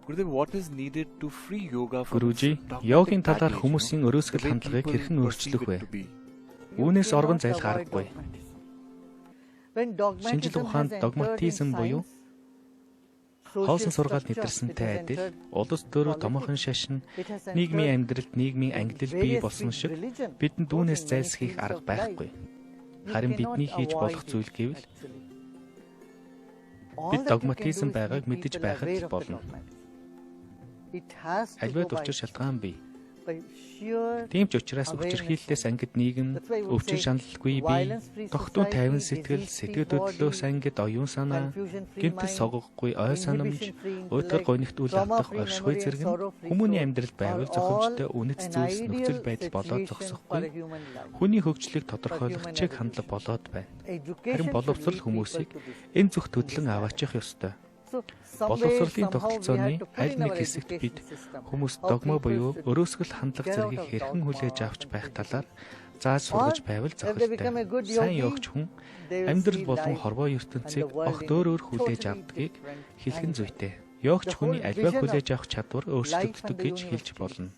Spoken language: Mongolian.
Гүрүжи, йогийн талаар хүмүүсийн өрөөсгөл хандлагыг хэрхэн өөрчлөх вэ? Үүнээс оргон зайлах аргагүй. Шинжлэх ухаанд догматизм буюу хоосон сургаалт нэвтэрсэнтэй адил улс төрөв томоохон шашин нийгмийн амьдралд нийгмийн ангилал бий болсон шиг бидэнд үүнээс зайлсхийх арга байхгүй. Харин бидний хийж болох зүйл гэвэл бид догматизм байгааг мэдэж байхад болно. Аливаа учир шалтгаан бий. Тийм ч учраас учирхийллээс ангид нийгэм, өвчин шаналлгүй бий, тогтун тайван сэтгэл, сэтгэл хөдлөлөөс ангид оюун санаа, гэмтэл соггохгүй ой санамж, уйтгар гойногт үл автах оршихуй зэрэг хүмүүний амьдралд байвал зохимжтой үнэт зүйлс нөхцөл байдал болоод зогсохгүй, хүний хөгжлийг тодорхойлох чиг хандлага болоод байна. Харин боловсрал хүмүүсийг энэ зүгт хөдлөн аваачих ёстой. Боловсролын тогтолцооны аль нэг хэсэгт бид хүмүүс догма буюу өрөөсгөл хандлага зэргийг хэрхэн хүлээж авч байх талаар зааж сургаж байвал зохилтой. Сайн явагч хүн амьдрал болон хорвоо ертөнцийг огт өөр хүлээж авдгийг хэлэх нь зүйтэй. Явагч хүний альваа хүлээж авах чадвар өөрчлөгддөг гэж хэлж болно.